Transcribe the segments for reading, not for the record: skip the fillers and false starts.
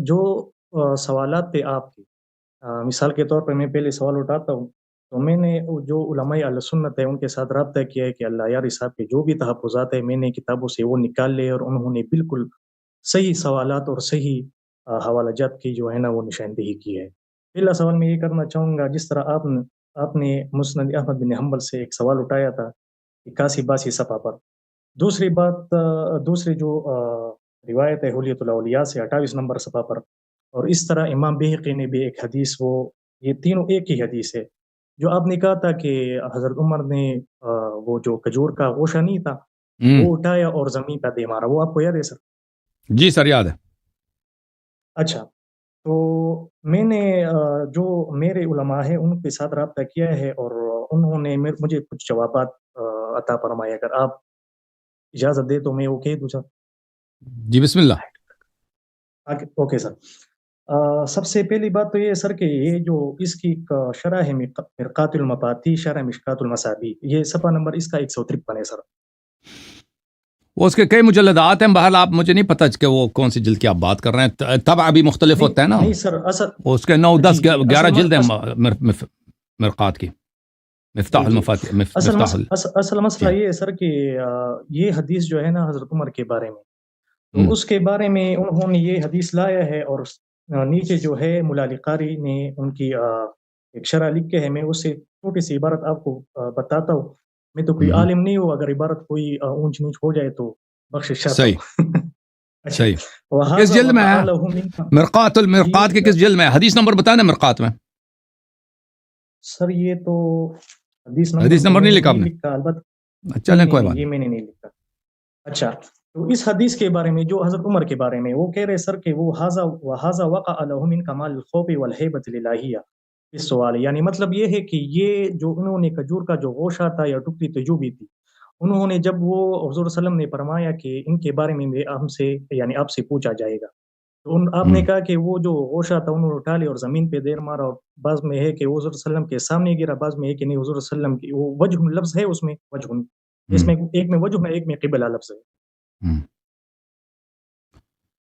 جو سوالات تھے آپ کے، مثال کے طور پر میں پہلے سوال اٹھاتا ہوں، تو میں نے جو علماء اہل سنت ہے ان کے ساتھ رابطہ کیا ہے کہ اللہ یار صاحب کے جو بھی تحفظات ہیں میں نے کتابوں سے وہ نکال لے، اور انہوں نے بالکل صحیح سوالات اور صحیح حوالہ جات کی جو ہے نا وہ نشاندہی کی ہے۔ پہلا سوال میں یہ کرنا چاہوں گا، جس طرح آپ نے مسند احمد بن حنبل سے ایک سوال اٹھایا تھا 81 صفحہ پر۔ دوسری بات، دوسری جو روایت ہے حلیۃ الاولیاء سے 28 نمبر صفحہ پر، اور اس طرح امام بہقی نے بھی ایک حدیث، وہ یہ تینوں ایک ہی حدیث ہے، جو آپ نے کہا تھا کہ حضرت عمر نے وہ جو کھجور کا گوشہ نہیں تھا ہوں، وہ اٹھایا اور زمین پہ دے مارا، وہ آپ کو یاد ہے سر؟ جی سر یاد ہے. اچھا، تو میں نے جو میرے علماء ہیں ان کے ساتھ رابطہ کیا ہے، اور انہوں نے مجھے کچھ جوابات عطا فرمائے، اگر آپ اجازت دے تو میں وہ کہہ دوں سر؟ جی بسم اللہ. Okay sir. سب سے پہلی بات تو یہ سر کہ یہ جو اس کی شرح ہے مرقات المفاتیح شرح مشکات المصابیح، یہ صفحہ نمبر اس کا 153 ہے سر. وہ اس کے کئی مجلدات ہیں، بہرحال آپ مجھے نہیں پتہ کہ وہ کون سی جلد کی آپ بات کر رہے ہیں، طبع بھی مختلف ہوتا ہے نا. نہیں سر، اصل اس کے 9 10 جی 11 جلد ہیں مرقات کی، مفتاح المفاتیح مفتاح اصل مسئلہ یہ ہے سر کہ یہ حدیث جو ہے نا حضرت عمر کے بارے میں، تو اس کے بارے میں انہوں نے یہ حدیث لایا ہے، اور نیچے جو ہے ملا علی قاری نے ان کی ایک شرح لکھ کے ہے، میں اس سے چھوٹی سی عبارت آپ کو بتاتا ہوں. میں تو کوئی عالم نہیں ہوں، اگر عبارت کوئی اونچ نیچ ہو جائے تو بخشش چاہتا ہوں. اچھا، صحیح. کس جلد میں ہے مرقات کے؟ کس جلد میں ہے؟ حدیث نمبر بتانا مرقات میں. سر یہ تو حدیث نمبر نہیں لکھا آپ نے؟ البتہ چلیں کوئی بات یہ میں نے نہیں لکھا. اچھا، تو اس حدیث کے بارے میں جو حضرت عمر کے بارے میں وہ کہہ رہے سر کہ وہ ھذا وقع لہ من کمال الخوف والہیبۃ الالہیہ اس سوال، یعنی مطلب یہ ہے کہ یہ جو انہوں نے کھجور کا جو گوشہ تھا یا ٹکڑی تجوبی تھی، انہوں نے جب وہ حضور صلی اللہ علیہ وسلم نے فرمایا کہ ان کے بارے میں ہم سے یعنی آپ سے پوچھا جائے گا، تو آپ نے کہا کہ وہ جو گوشہ تھا انہوں نے اٹھا لیا اور زمین پہ دیر مارا، اور بعض میں ہے کہ حضور صلی اللہ علیہ وسلم کے سامنے گرا، بعض میں ہے کہ نہیں حضور صلی اللہ علیہ وسلم کی وہ وجہ لفظ ہے، اس میں وجہ اس میں ایک میں وجہ ہے، ایک میں قبلہ لفظ ہے.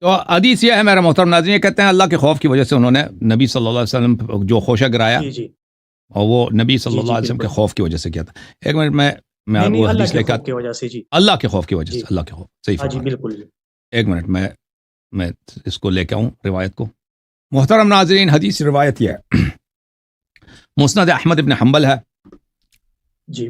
تو حدیث یہ ہے میرا محترم ناظرین، یہ کہتے ہیں اللہ کے خوف کی وجہ سے انہوں نے نبی صلی اللہ علیہ وسلم جو خوشہ گرایا، جی اور وہ نبی صلی اللہ علیہ وسلم کے خوف کی وجہ سے کیا تھا. ایک منٹ میں وہ حدیث لے کر، کی وجہ سے، جی اللہ کے خوف کی وجہ سے، اللہ کے خوف، صحیح جی فرمایا. بالکل. ایک منٹ میں اس کو لے کے آؤں روایت کو. محترم ناظرین، حدیث روایت یہ ہے، مسند احمد ابن حنبل ہے، جی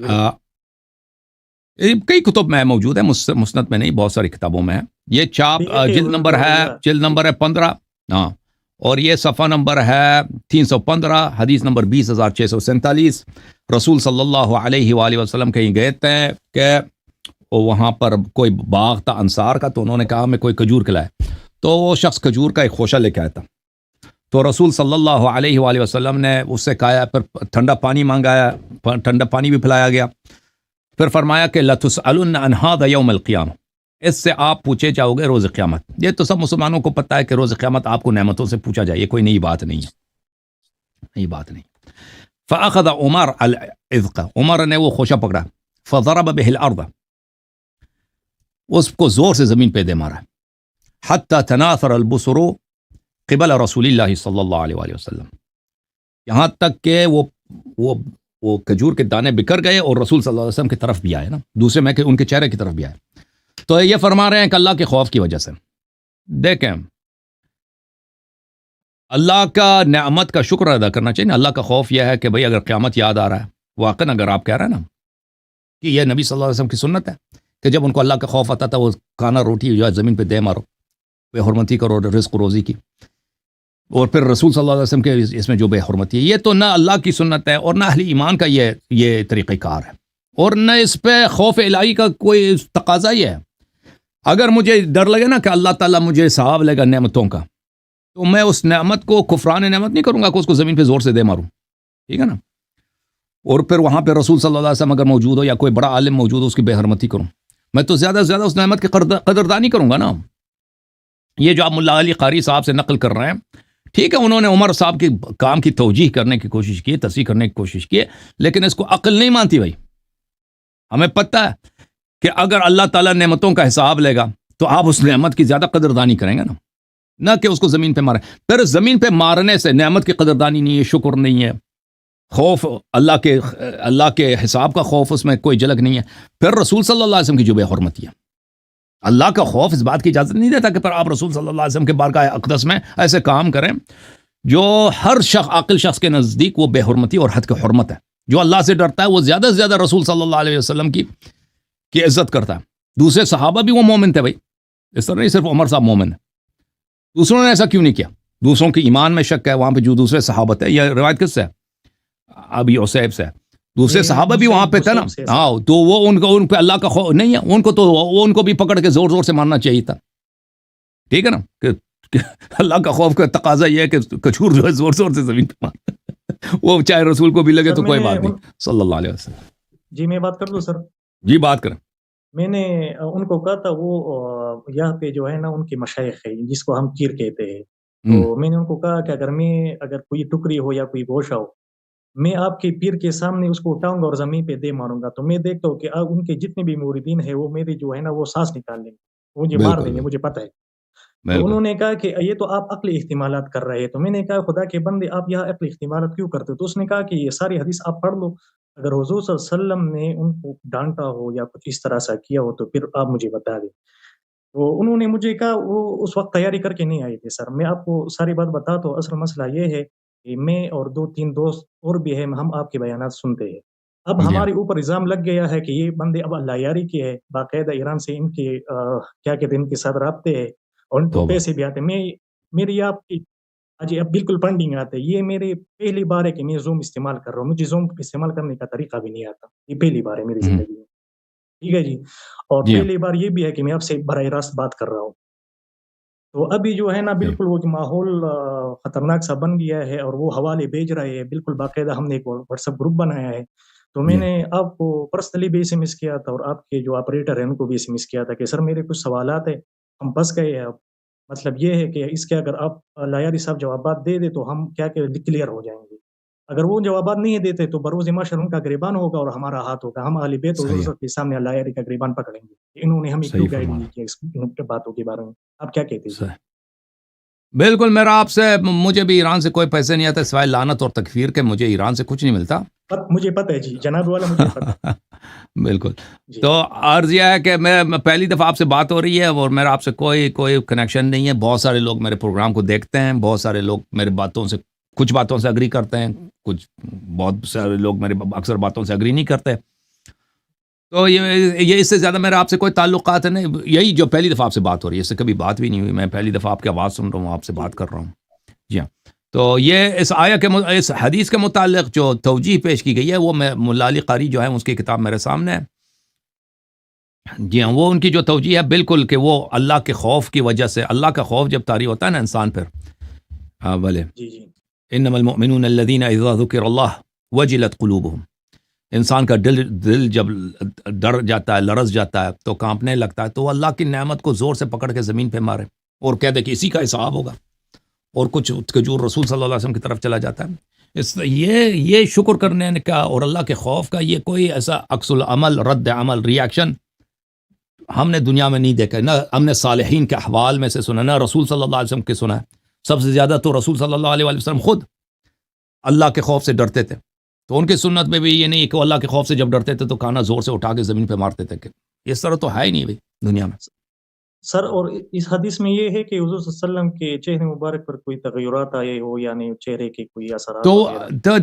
کئی کتب میں موجود ہے، مسند میں نہیں، بہت ساری کتابوں میں ہے. یہ چاپ جلد نمبر ہے 15، ہاں، اور یہ صفحہ نمبر ہے 315، حدیث نمبر 20647. رسول صلی اللہ علیہ وآلہ وسلم کہیں گئے تھے کہ وہاں پر کوئی باغ تھا انصار کا، تو انہوں نے کہا ہمیں کوئی کھجور کھلائے، تو وہ شخص کھجور کا ایک خوشہ لے کے آیا تھا. تو رسول صلی اللہ علیہ وآلہ وسلم نے اس سے کہا، پھر ٹھنڈا پانی مانگایا، ٹھنڈا پانی بھی پلایا گیا. پھر فرمایا کہ لَتُسْأَلُنَّ عَنْ هَذَا يَوْمَ الْقِيَامَةِ، اس سے آپ پوچھے جاؤ گے روز قیامت. یہ تو سب مسلمانوں کو پتہ ہے کہ روز قیامت آپ کو نعمتوں سے پوچھا جائے، یہ کوئی نئی بات نہیں ہے، نئی بات نہیں. فَأَخَذَ عُمَرُ الْعِذْقَ، عمر نے وہ خوشہ پکڑا، فَضَرَبَ بِهِ الْأَرْضَ، اس کو زور سے زمین پہ دے مارا، حَتَّى تَنَاثَرَ الْبُصُرُ قِبَلَ رسول اللہ صلی اللہ علیہ وآلہ وسلم، یہاں تک کہ وہ کھجور کے دانے بکھر گئے اور رسول صلی اللہ علیہ وسلم کی طرف بھی آئے نا، دوسرے میں کہ ان کے چہرے کی طرف بھی آئے. تو یہ فرما رہے ہیں کہ اللہ کے خوف کی وجہ سے. دیکھیں، اللہ کا نعمت کا شکر ادا کرنا چاہیے. اللہ کا خوف یہ ہے کہ بھئی اگر قیامت یاد آ رہا ہے، واقعاً اگر آپ کہہ رہے ہیں نا کہ یہ نبی صلی اللہ علیہ وسلم کی سنت ہے کہ جب ان کو اللہ کا خوف آتا تھا وہ کھانا روٹی جو ہے زمین پہ دے مارو، بے حرمتی کرو رزق و روزی کی. اور پھر رسول صلی اللہ علیہ وسلم کے اس میں جو بے حرمتی ہے، یہ تو نہ اللہ کی سنت ہے اور نہ اہل ایمان کا یہ طریقہ کار ہے، اور نہ اس پہ خوف الہی کا کوئی تقاضا ہی ہے. اگر مجھے ڈر لگے نا کہ اللہ تعالیٰ مجھے ثواب لے گا نعمتوں کا، تو میں اس نعمت کو کفران نعمت نہیں کروں گا کہ اس کو زمین پہ زور سے دے ماروں، ٹھیک ہے نا. اور پھر وہاں پہ رسول صلی اللہ علیہ وسلم اگر موجود ہو یا کوئی بڑا عالم موجود ہو اس کی بے حرمتی کروں، میں تو زیادہ سے زیادہ اس نعمت کی قدردانی کروں گا نا. یہ جو آپ ملا علی قاری صاحب سے نقل کر رہے ہیں، ٹھیک ہے، انہوں نے عمر صاحب کے کام کی توجیح کرنے کی کوشش کی، تصحیح کرنے کی کوشش کی، لیکن اس کو عقل نہیں مانتی. بھائی ہمیں پتہ ہے کہ اگر اللہ تعالیٰ نعمتوں کا حساب لے گا تو آپ اس نعمت کی زیادہ قدردانی کریں گے نا. نہ کہ اس کو زمین پہ مارے. پھر زمین پہ مارنے سے نعمت کی قدردانی نہیں ہے, شکر نہیں ہے, خوف اللہ کے حساب کا خوف اس میں کوئی جھلک نہیں ہے. پھر رسول صلی اللہ علیہ وسلم کی جو بے حرمتی ہے, اللہ کا خوف اس بات کی اجازت نہیں دیتا کہ پھر آپ رسول صلی اللہ علیہ وسلم کے بارگاہ اقدس میں ایسے کام کریں جو ہر عاقل شخص کے نزدیک وہ بے حرمتی اور حد کی حرمت ہے. جو اللہ سے ڈرتا ہے وہ زیادہ سے زیادہ رسول صلی اللہ علیہ وسلم کی عزت کرتا ہے. دوسرے صحابہ بھی وہ مومن تھے بھائی, اس طرح نہیں صرف عمر صاحب مومن ہے. دوسروں نے ایسا کیوں نہیں کیا؟ دوسروں کے ایمان میں شک ہے. وہاں پہ جو دوسرے صحابت ہے, یہ روایت کس سے ہے؟ ابی عصیب سے. دوسرے صحابہ بھی وہاں پہ تھے نا, ہاں, تو وہ ان پہ اللہ کا خوف نہیں ہے, ان کو تو ان کو بھی پکڑ کے زور زور سے مارنا چاہیے تھا. ٹھیک ہے نا, کہ اللہ کا خوف کا تقاضا یہ ہے کہ کچھور جو ہے زور زور سے زمین پہ مار, وہ چاہے رسول کو بھی لگے تو کوئی بات نہیں صلی اللہ علیہ وسلم. جی میں بات کر لوں سر؟ جی بات کریں. میں نے ان کو کہا تھا, وہ یہاں پہ جو ہے نا ان کی مشائخ ہے جس کو ہم پیر کہتے ہیں, تو میں نے ان کو کہا کہ اگر کوئی ٹکری ہو یا کوئی گوشہ ہو, میں آپ کے پیر کے سامنے اس کو اٹھاؤں گا اور زمین پہ دے ماروں گا, تو میں دیکھتا ہوں کہ ان کے جتنے بھی موردین ہیں وہ میرے جو ہے نا وہ سانس نکال لیں گے, مجھے مار دیں گے, مجھے پتہ ہے. تو انہوں نے کہا کہ یہ تو آپ عقلی احتمالات کر رہے ہیں. تو میں نے کہا خدا کے بندے آپ یہاں عقلی احتمالات کیوں کرتے ہو؟ تو اس نے کہا کہ یہ ساری حدیث آپ پڑھ لو, اگر حضور صلی اللہ علیہ وسلم نے ان کو ڈانٹا ہو یا کچھ اس طرح سے کیا ہو تو پھر آپ مجھے بتا دیں. تو انہوں نے مجھے کہا, وہ اس وقت تیاری کر کے نہیں آئے تھے سر. میں آپ کو ساری بات بتاتا ہوں. اصل مسئلہ یہ ہے کہ میں اور 2-3 دوست اور بھی ہیں, ہم آپ کے بیانات سنتے ہیں. اب ہمارے اوپر الزام لگ گیا ہے کہ یہ بندے اب اللہ یاری کے ہے, باقاعدہ ایران سے ان کے کیا کہتے ہیں ان کے ساتھ رابطے ہیں اور ان کو پیسے بھی آتے. میری آپ کی آج اب بالکل پنڈنگ آتے. یہ میری پہلی بار ہے کہ میں زوم استعمال کر رہا ہوں. مجھے زوم استعمال کرنے کا طریقہ بھی نہیں آتا, یہ پہلی بار ہے میری زندگی میں. ٹھیک ہے جی. اور پہلی بار یہ بھی ہے کہ میں آپ سے براہ راست بات کر رہا ہوں. تو ابھی جو ہے نا بالکل وہ ماحول خطرناک سا بن گیا ہے, اور وہ حوالے بھیج رہے ہیں. بالکل باقاعدہ ہم نے ایک واٹس ایپ گروپ بنایا ہے. تو میں نے آپ کو پرسنلی بھی ایس ایم ایس کیا تھا, اور آپ کے جو آپریٹر ہیں ان کو بھی ایس ایم ایس کیا تھا کہ سر میرے کچھ سوالات ہیں, ہم پھنس گئے ہیں. اب مطلب یہ ہے کہ اس کے اگر آپ لایاری صاحب جوابات دے دے تو ہم کیا کہ کلیئر ہو جائیں گے. اگر وہ جوابات نہیں دیتے تو بروز معاشر ان کا گریبان ہوگا اور ہمارا ہاتھ ہوگا. ہم اہل بیت حضور کے سامنے لایاری کا گریبان پکڑیں گے. انہوں نے ہمیں کیوں گائیڈ نہیں کیا اس باتوں کے بارے میں؟ آپ کیا کہتے ہیں؟ بالکل, میرا آپ سے, مجھے بھی ایران سے کوئی پیسے نہیں آتے سوائے لعنت اور تکفیر کے. مجھے ایران سے کچھ نہیں ملتا. مجھے پتہ ہے جی جناب والا, مجھے پتہ. بالکل. تو عرض یہ ہے کہ میں پہلی دفعہ آپ سے بات ہو رہی ہے اور میرا آپ سے کوئی کنیکشن نہیں ہے. بہت سارے لوگ میرے پروگرام کو دیکھتے ہیں, بہت سارے لوگ میرے باتوں سے کچھ باتوں سے اگری کرتے ہیں, بہت سارے لوگ میرے اکثر باتوں سے اگری نہیں کرتے. تو یہ اس سے زیادہ میرا آپ سے کوئی تعلقات نہیں. یہی جو پہلی دفعہ آپ سے بات ہو رہی ہے, اس سے کبھی بات بھی نہیں ہوئی. میں پہلی دفعہ آپ کی آواز سن رہا ہوں, آپ سے بات کر رہا ہوں. جی ہاں. تو یہ اس اس حدیث کے متعلق جو توجیح پیش کی گئی ہے وہ ملا علی قاری جو ہے اس کی کتاب میرے سامنے ہے. جی ہاں, وہ ان کی جو توجیح ہے بالکل کہ وہ اللہ کے خوف کی وجہ سے, اللہ کا خوف جب طاری ہوتا ہے نا انسان پر, ہاں بھلے, انما المؤمنون الذین اذا ذکر اللہ وجلت قلوبہم, انسان کا دل جب ڈر جاتا ہے, لرز جاتا ہے, تو کانپنے لگتا ہے, تو وہ اللہ کی نعمت کو زور سے پکڑ کے زمین پہ مارے اور کہہ دے کہ اسی کا حساب ہوگا, اور کچھ کجور رسول صلی اللہ علیہ وسلم کی طرف چلا جاتا ہے. یہ شکر کرنے کا اور اللہ کے خوف کا یہ کوئی ایسا عکس العمل, رد عمل, ری ایکشن ہم نے دنیا میں نہیں دیکھا. نہ ہم نے صالحین کے احوال میں سے سنا, نہ رسول صلی اللہ علیہ وسلم کے سنا ہے. سب سے زیادہ تو رسول صلی اللہ علیہ وسلم خود اللہ کے خوف سے ڈرتے تھے. تو ان کی سنت میں بھی یہ نہیں کہ اللہ کے خوف سے جب ڈرتے تھے تو کانا زور سے اٹھا کے زمین پہ مارتے تھے. کہ اس طرح تو ہے ہی نہیں بھائی دنیا میں سر. اور اس حدیث میں یہ ہے کہ حضور صلی اللہ علیہ وسلم کے چہرے مبارک پر کوئی تغیرات آئے ہو یا نہیں, چہرے کے کوئی اثرات. تو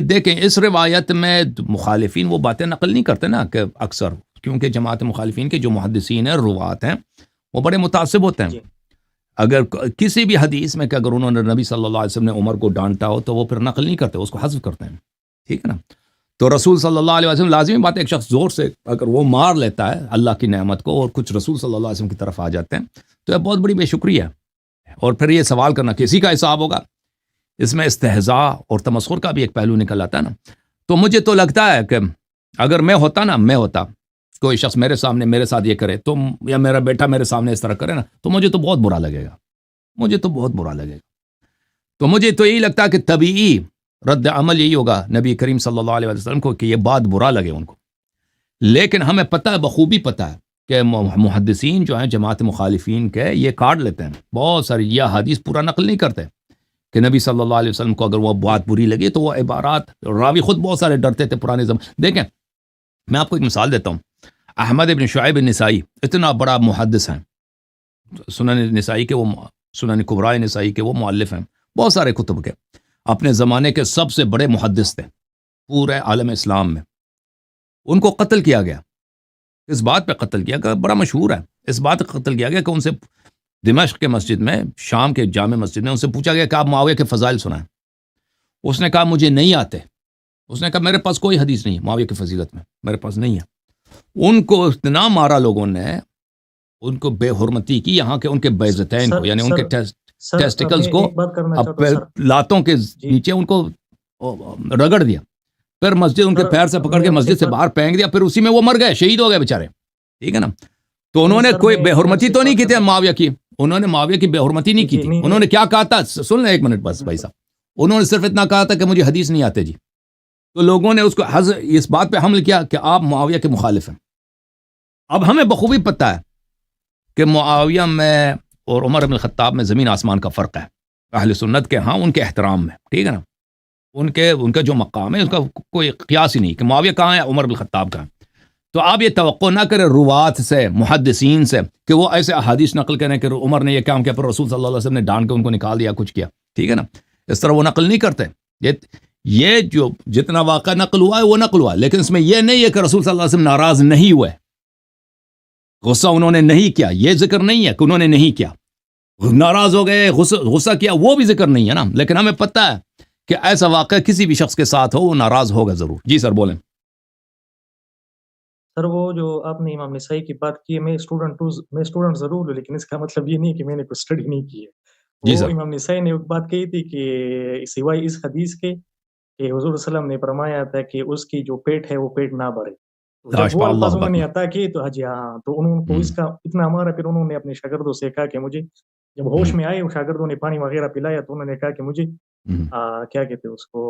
دیکھیں اس روایت میں مخالفین وہ باتیں نقل نہیں کرتے نا, کہ اکثر کیونکہ جماعت مخالفین کے جو محدثین ہیں, روات ہیں, وہ بڑے متعصب ہوتے ہیں. اگر کسی بھی حدیث میں کہ اگر انہوں نے نبی صلی اللہ علیہ وسلم نے عمر کو ڈانٹا ہو تو وہ پھر نقل نہیں کرتے, اس کو حذف کرتے ہیں. ٹھیک ہے نا. تو رسول صلی اللہ علیہ وسلم, لازمی بات ہے ایک شخص زور سے اگر وہ مار لیتا ہے اللہ کی نعمت کو اور کچھ رسول صلی اللہ علیہ وسلم کی طرف آ جاتے ہیں تو یہ بہت بڑی بے شکری ہے. اور پھر یہ سوال کرنا کسی کا حساب ہوگا, اس میں استہزاء اور تمسخر کا بھی ایک پہلو نکل آتا ہے نا. تو مجھے تو لگتا ہے کہ اگر میں ہوتا کوئی شخص میرے سامنے میرے ساتھ یہ کرے تو, یا میرا بیٹا میرے سامنے اس طرح کرے نا, تو مجھے تو بہت برا لگے گا. تو مجھے تو یہی لگتا ہے کہ طبیعی رد عمل یہی ہوگا نبی کریم صلی اللہ علیہ وسلم کو کہ یہ بات برا لگے ان کو. لیکن ہمیں پتہ ہے, بخوبی پتہ ہے کہ محدثین جو ہیں جماعت مخالفین کے یہ کاٹ لیتے ہیں بہت ساری، یہ حدیث پورا نقل نہیں کرتے کہ نبی صلی اللہ علیہ وسلم کو اگر وہ بات بری لگی تو وہ عبارات، راوی خود بہت سارے ڈرتے تھے پرانے زمانے. دیکھیں میں آپ کو ایک مثال دیتا ہوں. احمد ابن شعیب النسائی اتنا بڑا محدث ہیں، سنن نسائی کے وہ سنن کبرائے نسائی کے وہ مؤلف ہیں، بہت سارے کتب کے، اپنے زمانے کے سب سے بڑے محدث تھے پورے عالم اسلام میں. ان کو قتل کیا گیا. اس بات پہ قتل کیا گیا، بڑا مشہور ہے، اس بات پہ قتل کیا گیا کہ ان سے دمشق کے مسجد میں، شام کے جامع مسجد میں ان سے پوچھا گیا کہ آپ معاویہ کے فضائل سنائیں. اس نے کہا مجھے نہیں آتے. اس نے کہا میرے پاس کوئی حدیث نہیں ہے معاویہ کی فضیلت میں، میرے پاس نہیں ہے. ان کو اتنا مارا لوگوں نے، ان کو بے حرمتی کی، یہاں کے ان کے بیضتین کو، یعنی ان کے ٹیسٹیکلز کو لاتوں کے نیچے ان کو رگڑ دیا، پھر مسجد ان کے پیر سے پکڑ کے مسجد سے باہر پھینک دیا، پھر اسی میں وہ مر گئے، شہید ہو گئے بیچارے. ٹھیک ہے نا. تو انہوں نے کوئی بے حرمتی تو نہیں کی تھی معاویہ کی، انہوں نے معاویہ کی بے حرمتی نہیں کی تھی. انہوں نے کیا کہا تھا سن لیں ایک منٹ بس بھائی صاحب. انہوں نے صرف اتنا کہا تھا کہ مجھے حدیث نہیں آتے جی. تو لوگوں نے اس کو اس بات پہ حمل کیا کہ آپ معاویہ کے مخالف ہیں. اب ہمیں بخوبی پتہ ہے کہ معاویہ میں اور عمر بن الخطاب میں زمین آسمان کا فرق ہے اہل سنت کے ہاں ان کے احترام میں. ٹھیک ہے نا. ان کا جو مقام ہے اس کا کوئی قیاس ہی نہیں کہ معاویہ کہاں ہے عمر بن الخطاب کہاں. تو آپ یہ توقع نہ کریں روات سے، محدثین سے، کہ وہ ایسے احادیث نقل کریں کہ عمر نے یہ کام کیا پھر رسول صلی اللہ علیہ وسلم نے ڈانٹ کے ان کو نکال دیا، کچھ کیا. ٹھیک ہے نا. اس طرح وہ نقل نہیں کرتے. یہ جو جتنا واقعہ نقل ہوا ہے وہ نقل ہوا ہے، لیکن اس میں یہ نہیں ہے کہ رسول صلی اللہ علیہ وسلم ناراض نہیں ہوئے، غصہ انہوں نے نہیں کیا، یہ ذکر نہیں ہے کہ انہوں نے نہیں کیا، ناراض ہو گئے، غصہ کیا، وہ بھی ذکر نہیں ہے نا. لیکن ہمیں پتہ ہے کہ ایسا واقعہ کسی بھی شخص کے ساتھ ہو وہ ناراض ہوگا ضرور. جی سر بولیں. سر وہ جو آپ نے امام نسائی کی بات کی ہے، میں اسٹوڈنٹ ضرور ہوں، لیکن اس کا مطلب یہ نہیں کہ میں نے کوئی اسٹڈی نہیں کی ہے. جی وہ سر. امام نسائی نے ایک بات کہی تھی کہ سوائے اس حدیث کے کہ حضور صلی اللہ علیہ وسلم نے فرمایا تھا کہ اس کی جو پیٹ ہے وہ پیٹ نہ بھرے. تو جب وہ الفاظ انہوں نے عطا کیے تو جی ہاں، تو انہوں کو اس کا اتنا مارا. پھر انہوں نے اپنے شاگردوں سے کہا کہ مجھے جب ہوش میں آئے شاگردوں نے پانی وغیرہ پلایا تو انہوں نے کہا کہ مجھے کیا کہتے ہیں اس کو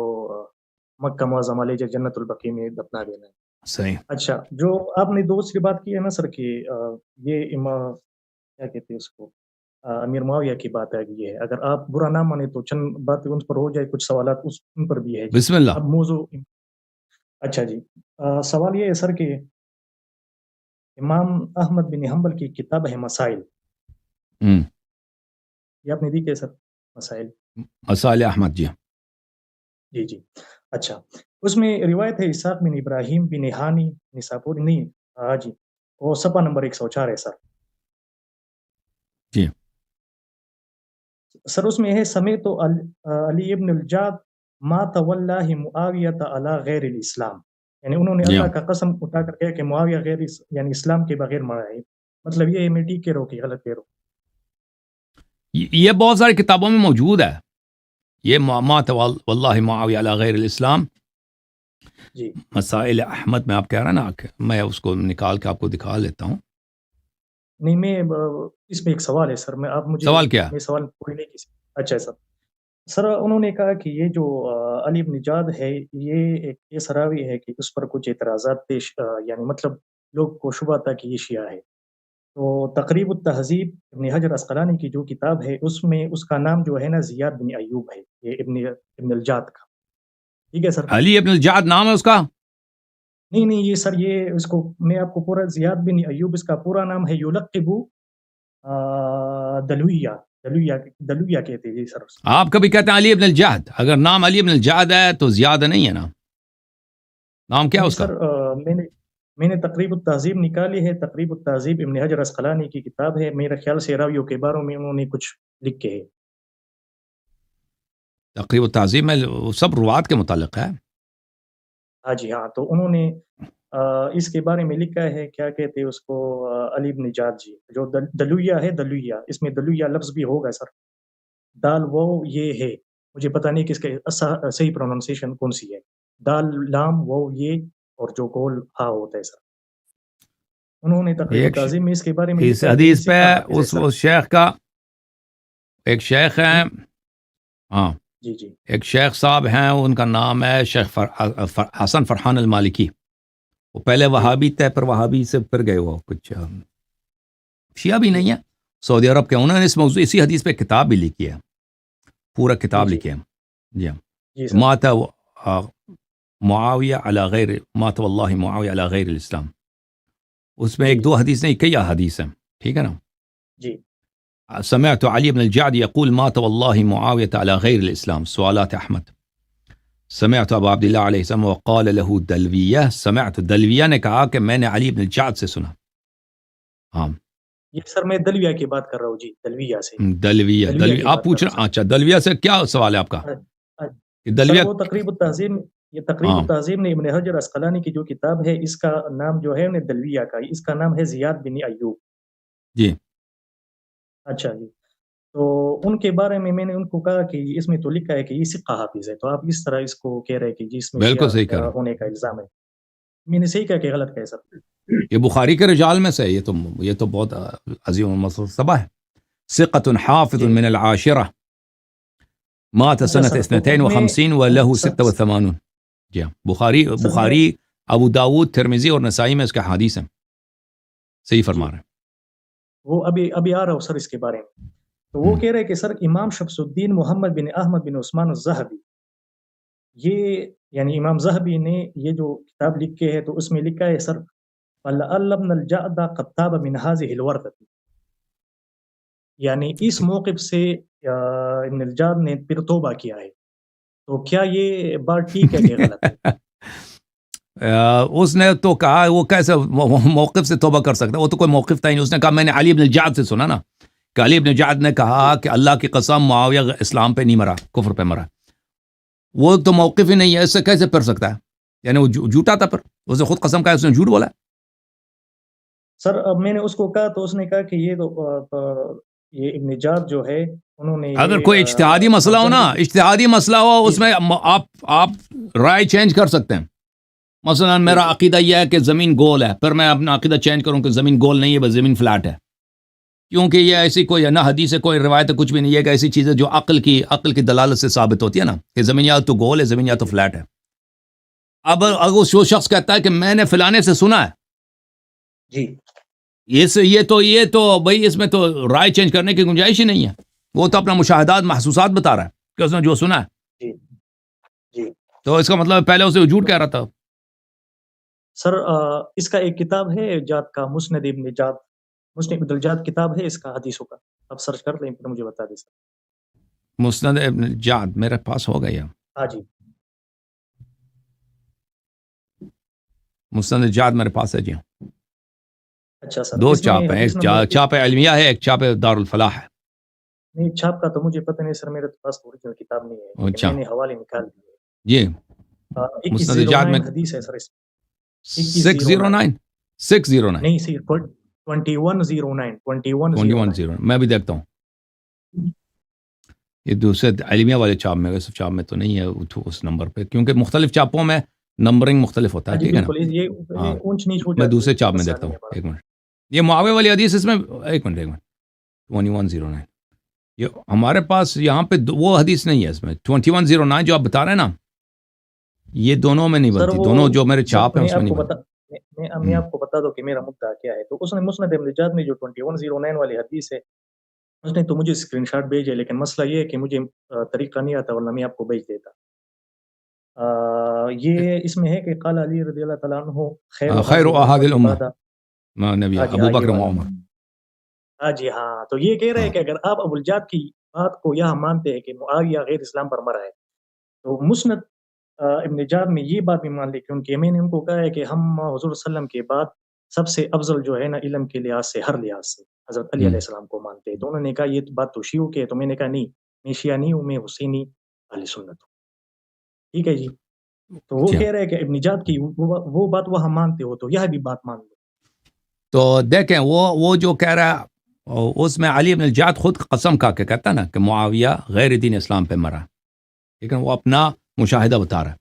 مکہ معظمہ لے جا جنت البقیع میں دفنا دینا ہے. صحیح. اچھا، جو آپ نے دوسری بات کی ہے نا سر کہ یہ کیا کہتے ہیں اس کو امیر معاویہ کی بات ہے. یہ ہے اگر آپ برا نہ مانے تو چند باتیں ان پر ہو جائے، کچھ سوالات ان پر بھی ہے. بسم اللہ. اب موضوع اچھا جی، سوال یہ ہے سر کہ امام احمد بن حنبل کی کتاب ہے مسائل، یہ آپ نے دی کہ سر مسائل احمد. جی جی جی. اچھا، اس میں روایت ہے اسحاق بن ابراہیم بن ہانی نساپوری نہیں جی، وہ صفحہ نمبر 104 ہے سر. جی سر اس میں ہے سمیت علی ابن الجاد ما تولہ معاویہ علی غیر الاسلام، یعنی انہوں نے اللہ کا قسم اٹھا کر کہا کہ معاویہ غیر یعنی اسلام کے بغیر مرا ہے. مطلب یہ ہے میں ٹھیک کہہ رہا ہوں کہ غلط کہہ رہا ہوں؟ یہ بہت ساری کتابوں میں موجود ہے یہ ما واللہ معاویہ علی غیر الاسلام. جی مسائل احمد میں آپ کہہ رہے ہیں نا، میں اس کو نکال کے آپ کو دکھا لیتا ہوں. نہیں، میں اس میں ایک سوال ہے سر، میں آپ مجھے سوال کیا؟ میں سوال پوری نہیں کی. اچھا سر انہوں نے کہا کہ یہ جو علی بن جاد ہے یہ ایک ایسا راوی ہے کہ اس پر کچھ اعتراضات پیش یعنی مطلب لوگ کو شبہ تھا کہ یہ شیعہ ہے. تو تقریب التہذیب ابن حجر عسقلانی کی جو کتاب ہے اس میں اس کا نام جو ہے نا زیاد بن ایوب ہے، یہ ابن الجاد کا. ٹھیک ہے سر. علی ابن الجاد نام ہے اس کا؟ نہیں یہ سر، یہ اس کو میں آپ کو پورا زیاد بن ایوب اس کا پورا نام ہے، یلقب دلویہ کہتے ہیں. جی سر. آپ کبھی کہتے ہیں علی ابن الجاد، اگر نام علی ابن الجاد ہے تو زیادہ نہیں ہے نام کیا اس کا؟ سر میں نے تقریب التہذیب نکالی ہے، تقریب التہذیب ابن حجر عسقلانی کی کتاب ہے، میرے خیال سے راویوں کے باروں میں انہوں نے کچھ لکھ کے ہے. تقریب التہذیب میں سب روات کے متعلق ہے. ہاں جی ہاں، تو انہوں نے اس کے بارے میں لکھا ہے کیا کہتے ہیں اس کو علی بن جاد جی، جو دلویہ ہے، دلویہ اس میں دلویہ لفظ بھی ہوگا سر، دال وہ یہ ہے، مجھے پتہ نہیں کس کے صحیح پروننسیشن کون سی ہے، دال لام وہ یہ اور جو گول ہا ہوتا ہے سر. انہوں نے تقریب التعظیم میں اس کے بارے میں اس حدیث پہ اس شیخ کا ایک شیخ ہے، ہاں جی جی، ایک شیخ صاحب ہیں، ان کا نام ہے شیخ حسن فرحان المالکی. وہ پہلے وہابی تھے، پھر وہابی سے پھر گئے وہ کچھ شیعہ بھی نہیں ہے، سعودی عرب کے. انہوں نے اس موضوع اسی حدیث پہ کتاب بھی لکھی ہے، پورا کتاب لکھی ہے. جی ہاں، مات معاویہ علی غیر مات واللہ معاویہ علی غیر الاسلام. اس میں ایک دو حدیث نہیں، کئی احادیث ہیں، ٹھیک ہے نا. جی. سمعت علی بن الجعد يقول مات والله معاوية على غير الإسلام. سوالات أحمد. سمعت ابو عبداللہ علیہ السلام وقال له دلویہ. سمعت دلویہ نے کہا کہ میں نے علی بن الجعد سے سنا. ہاں یہ سر میں دلویہ کی بات کر رہا ہوں. جی دلویہ سے. دلویہ آپ پوچھ رہے. اچھا دلویہ سے کیا سوال ہے آپ کا؟ دلویہ وہ تقریب التہذیب، یہ تقریب التہذیب نے ابن حجر عسقلانی کی جو کتاب ہے، اس کا نام جو ہے دلویہ کا، اس کا نام ہے زیاد بن ایوب. جی اچھا جی. تو ان کے بارے میں نے ان کو کہا کہ اس میں تو لکھا ہے کہ یہ ثقہ حافظ ہے، تو آپ اس طرح اس کو کہہ رہے ہیں کہ جس میں بالکل صحیح کہہ رہے ہونے کا الزام ہے. میں نے صحیح کہا کہ غلط کہا سر؟ یہ بخاری کے رجال میں سے. یہ تو بہت عظیم المرتبہ ہے. ثقۃ حافظ من العاشرہ مات سنة 52 وله 86. جی بخاری ابو داود ترمذی اور نسائی میں اس کے حدیث ہیں. صحیح فرما رہے ہیں. وہ ابھی آ رہا ہوں سر اس کے بارے میں. تو وہ کہہ رہے کہ سر امام شمس الدین محمد بن احمد بن عثمان الذہبی، یہ یعنی امام ذہبی نے یہ جو کتاب لکھے ہے تو اس میں لکھا ہے سر فَلَعَلَّ ابْنَ الْجَعْدَ قَدْ تَابَ مِنْ هَذِهِ الْوَرْدَةِ، یعنی اس موقف سے ابن الجعد نے پھر توبہ کیا ہے. تو کیا یہ بات ٹھیک ہے کہ غلط ہے؟ اس نے تو کہا وہ کیسے موقف سے توبہ کر سکتا ہے؟ وہ تو کوئی موقف تھا ہی نہیں. اس نے کہا میں نے علی بن الجعد سے سنا نا کہ علی بن الجعد نے کہا کہ اللہ کی قسم معاویہ اسلام پہ نہیں مرا، کفر پہ مرا. وہ تو موقف ہی نہیں ہے، اس سے کیسے پڑھ سکتا ہے؟ یعنی وہ جھوٹا تھا. پر اس نے خود قسم کہا، اس نے جھوٹ بولا. سر اب میں نے اس کو کہا تو اس نے کہا کہ یہ ابن جعد جو ہے انہوں نے اگر کوئی اجتہادی مسئلہ ہو نا، اجتہادی مسئلہ ہو، اس میں آپ رائے چینج کر سکتے ہیں. مثلا میرا عقیدہ یہ ہے کہ زمین گول ہے، پھر میں اپنا عقیدہ چینج کروں کہ زمین گول نہیں ہے بس زمین فلیٹ ہے، کیونکہ یہ ایسی کوئی نہ حدیث ہے کوئی روایت ہے کچھ بھی نہیں ہے کہ ایسی چیزیں جو عقل کی دلالت سے ثابت ہوتی ہے نا کہ زمین یا تو گول ہے زمین یا تو فلیٹ ہے. اب اگر وہ شخص کہتا ہے کہ میں نے فلانے سے سنا ہے، جی یہ تو بھائی اس میں تو رائے چینج کرنے کی گنجائش ہی نہیں ہے. وہ تو اپنا مشاہدات محسوسات بتا رہا ہے کہ اس نے جو سنا ہے. جی تو اس کا مطلب پہلے اسے جھوٹ کہہ رہا تھا. سر اس کا ایک کتاب ہے جعد کا، مسند ابن جعد، مسند ابن الجعد کتاب ہے اس کا حدیثوں کا، آپ سرچ کر لیں پھر مجھے بتا دیں سر. مسند ابن جعد میرے پاس ہو گیا. ہاں جی مسند جعد میرے پاس ہے. جی اچھا سر. 2 چاپ ہیں، ایک چاپ علمیہ ہے، ایک چاپ دارالفلاح ہے. نہیں چھاپ کا تو مجھے پتہ نہیں سر، میرے پاس اوریجنل کتاب نہیں ہے، اچھا میں نے حوالے نکال دیے. جی مسند جعد میں حدیث ہے سر. 609 نہیں سر 2109 میں بھی دیکھتا ہوں. یہ دوسرے علمیہ والے چاپ میں، اس چاپ میں تو نہیں ہے اس نمبر پہ، کیونکہ مختلف چاپوں میں نمبرنگ مختلف ہوتا ہے. ٹھیک ہے نا. میں دوسرے چاپ میں دیکھتا ہوں. ایک منٹ. یہ معاویہ والی حدیث اس میں ایک منٹ 2109 یہ ہمارے پاس یہاں پہ وہ حدیث نہیں ہے. اس میں 2109 جو آپ بتا رہے ہیں نا، یہ دونوں میں نہیں بنتی. دونوں جو میرے چاپ ہیں اس میں نہیں بنتی. میں آپ کو بتا دوں کہ میرا مدعا کیا ہے. تو اس نے مسند ابن جعد میں جو 2109 والی حدیث ہے، اس نے تو مجھے اسکرین شاٹ بھیجے، لیکن مسئلہ یہ ہے کہ مجھے طریقہ نہیں آتا، ورنہ میں آپ کو بھیج دیتا. یہ اس میں ہے کہ قال علی رضی اللہ تعالیٰ عنہ خیر احاد الامہ نبی ابو بکر و عمر. ہاں جی ہاں. تو یہ کہہ رہے ہیں کہ اگر آپ ابو الجعد کی بات کو یہاں مانتے ہیں کہ معاویہ غیر اسلام پر مرا ہے، تو مسند ابن جعد میں یہ بات بھی مان لی، کیونکہ میں نے ان کو کہا ہے کہ ہم حضور صلی اللہ علیہ وسلم کے بعد سب سے افضل جو ہے نا علم کے لحاظ سے، ہر لحاظ سے حضرت علی علیہ السلام کو مانتے ہیں. تو انہوں نے کہا یہ بات تو شیعوں کی ہے. تو میں نے کہا نہیں، میں شیعہ نہیں ہوں، میں حسینی اہل سنت ہوں. ٹھیک ہے جی. تو وہ کہہ رہے ہیں کہ ابن جعد کی وہ بات وہاں مانتے ہو تو یہ بھی بات مان لو. تو دیکھیں وہ جو کہہ رہا ہے اس میں علی بن الجعد خود قسم کھا کے کہتا نا کہ معاویہ غیر دین اسلام پہ مرا. ٹھیک ہے، وہ اپنا مشاہدہ بتا رہا ہے.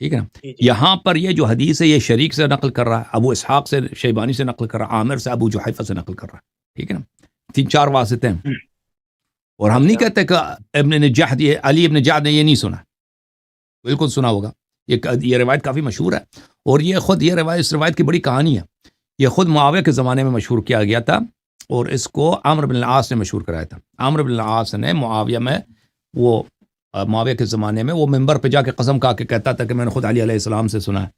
ٹھیک ہے نا. یہاں پر یہ جو حدیث ہے یہ شریک سے نقل کر رہا ہے، ابو اسحاق سے شیبانی سے نقل کر رہا ہے، عامر سے ابو جحیفہ سے نقل کر رہا ہے. ٹھیک ہے نا. 3-4 واسطے ہیں. اور ہم نہیں کہتے کہ ابن جعد علی ابن جعد نے یہ نہیں سنا، بالکل سنا ہوگا. یہ روایت کافی مشہور ہے. اور یہ خود یہ روایت اس روایت کی بڑی کہانی ہے. یہ خود معاویہ کے زمانے میں مشہور کیا گیا تھا اور اس کو عمرو بن العاص نے مشہور کرایا تھا. عمرو بن العاص نے معاویہ میں وہ معاویہ کے زمانے میں وہ ممبر پہ جا کے قسم کھا کے کہتا تھا کہ میں نے خود علی علیہ السلام سے سنا ہے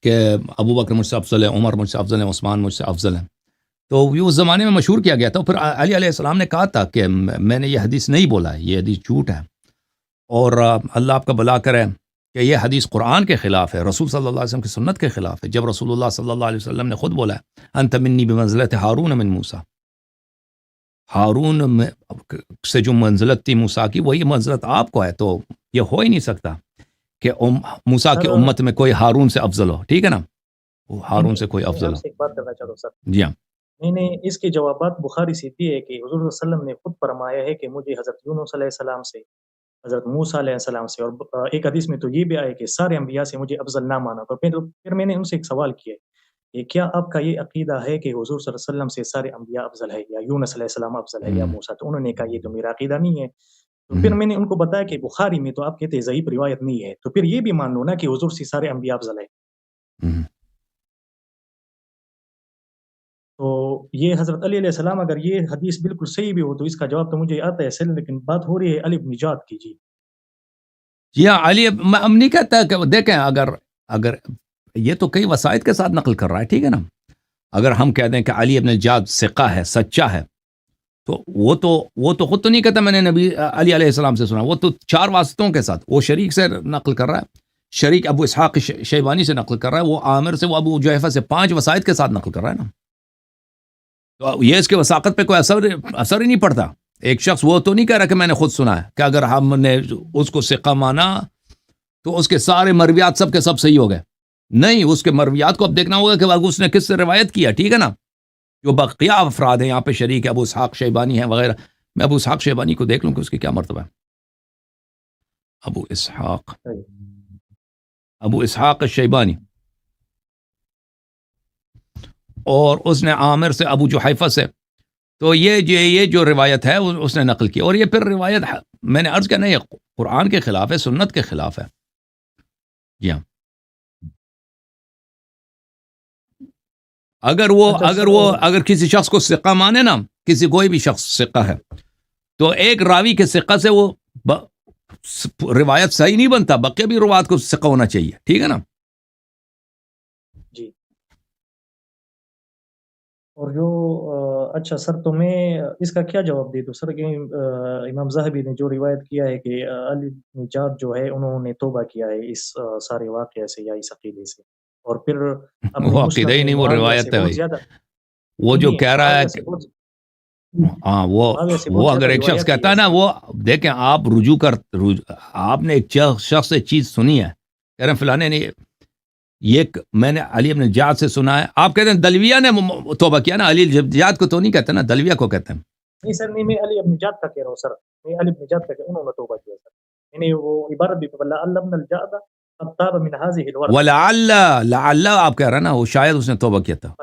کہ ابو بکر مجھ سے افضل ہے, عمر مجھ سے افضل ہے, عثمان مجھ سے افضل ہے. تو یہ اس زمانے میں مشہور کیا گیا تھا. پھر علی علیہ السلام نے کہا تھا کہ میں نے یہ حدیث نہیں بولا ہے, یہ حدیث جھوٹ ہے, اور اللہ آپ کا بھلا کرے کہ یہ حدیث قرآن کے خلاف ہے, رسول صلی اللہ علیہ وسلم کی سنت کے خلاف ہے, جب رسول اللہ صلی اللہ علیہ وسلم نے خود بولا ہے انت منی بمنزلت ہارون من موسیٰ, ہارون سے جو منزلت تھی موسیٰ کی وہی منزلت آپ کو ہے. تو یہ ہو ہی نہیں سکتا کہ موسیٰ کی سر امت میں کوئی ہارون سے افضل ہو, ٹھیک ہے نا, وہ ہارون سے کوئی میں افضل آپ ہو. سے ایک بات کرنا چاہتا ہوں سر. جی ہاں, میں نے اس کے جوابات بخاری سے دیے ہے کہ حضور صلی اللہ علیہ وسلم نے خود فرمایا ہے کہ مجھے حضرت یونس علیہ السلام سے, حضرت موسیٰ علیہ السلام سے, اور ایک حدیث میں تو یہ بھی آیا کہ سارے انبیاء سے مجھے افضل نہ مانا. اور پھر میں نے ان سے ایک سوال کیا کہ کیا آپ کا یہ عقیدہ ہے کہ حضور صلی اللہ علیہ وسلم سے سارے انبیاء افضل ہے, یا یونس علیہ السلام افضل ہے, یا موسیٰ؟ تو انہوں نے کہا یہ تو میرا عقیدہ نہیں ہے. تو پھر میں نے ان کو بتایا کہ بخاری میں تو آپ کہتے ہیں ضعیف روایت نہیں ہے, تو پھر یہ بھی مان لو نا کہ حضور سے سارے انبیاء افضل ہے. تو یہ حضرت علی علیہ السلام اگر یہ حدیث بالکل صحیح بھی ہو تو اس کا جواب تو مجھے آتا ہے سر, لیکن بات ہو رہی ہے علی بن نجات کی. جی جی ہاں, علی ہم نہیں کہتا کہ دیکھیں اگر یہ تو کئی وسائط کے ساتھ نقل کر رہا ہے, ٹھیک ہے نا. اگر ہم کہہ دیں کہ علی ابن جاد ثقہ ہے, سچا ہے, تو وہ تو خود تو نہیں کہتا میں نے نبی علی علیہ السلام سے سنا, وہ تو 4 واسطوں کے ساتھ, وہ شریک سے نقل کر رہا ہے, شریک ابو اسحاق شیبانی سے نقل کر رہا ہے, وہ عامر سے, وہ ابو جحیفہ سے, 5 وسائط کے ساتھ نقل کر رہا ہے نا. تو یہ اس کے وثاقت پہ کوئی اثر ہی نہیں پڑتا. ایک شخص وہ تو نہیں کہہ رہا کہ میں نے خود سنا ہے, کہ اگر ہم نے اس کو ثقہ مانا تو اس کے سارے مرویات سب کے سب صحیح ہو گئے. نہیں, اس کے مرویات کو اب دیکھنا ہوگا کہ اس نے کس سے روایت کیا, ٹھیک ہے نا. جو بقیہ افراد ہیں یہاں پہ شریک ہے, ابو اسحاق شیبانی ہیں وغیرہ, میں ابو اسحاق شیبانی کو دیکھ لوں کہ اس کی کیا مرتبہ ہے. ابو اسحاق شیبانی, اور اس نے عامر سے, ابو جحیفہ سے, تو یہ جو روایت ہے اس نے نقل کی. اور یہ پھر روایت میں نے عرض کیا نہیں, قرآن کے خلاف ہے, سنت کے خلاف ہے. جی ہاں, اگر کسی شخص کو ثقہ مانے نا, کسی کوئی بھی شخص ثقہ ہے, تو ایک راوی کے ثقہ سے وہ روایت صحیح نہیں بنتا, بقیہ بھی روایت کو ثقہ ہونا چاہیے, ٹھیک ہے نا. جی. اور جو اچھا سر, تو میں اس کا کیا جواب دے دوں سر کہ امام ذہبی نے جو روایت کیا ہے کہ علی نجات جو ہے انہوں نے توبہ کیا ہے اس سارے واقعے سے یا اس عقیدے سے, اور پھر اپنے وہ عقیدہ مسند ہی میں نہیں, وہ معاویہ سے روایت ہے بہت بھائی. زیادہ, وہ جو نہیں کہہ رہا ہے معاویہ کہ سے بہت ہاں, معاویہ سے بہت وہ اگر زیادہ ایک شخص روایت کہتا کیا ہے نا, سر. وہ دیکھیں آپ آپ نے ایک شخص سے چیز سنی ہے, کہہ رہے ہیں فلانے نے یہ میں نے علی ابن جعد سے سنا ہے, آپ کہتے ہیں دلویہ نے توبہ کیا نا, علی جعد کو تو نہیں کہتے نا, دلویہ کو کہتے ہیں. نہیں سر, نہیں, میں علی ابن جعد کا کہہ رہا ہوں سر, میں علی ابن جعد کا کہ انہوں نے توبہ کیا سر. میں نے وہ عبارت بھی بلا ابن الجعد قد تاب من هذه الورطه, ولعل آپ کہہ رہے ہیں نا, وہ شاید اس نے توبہ کیا تھا,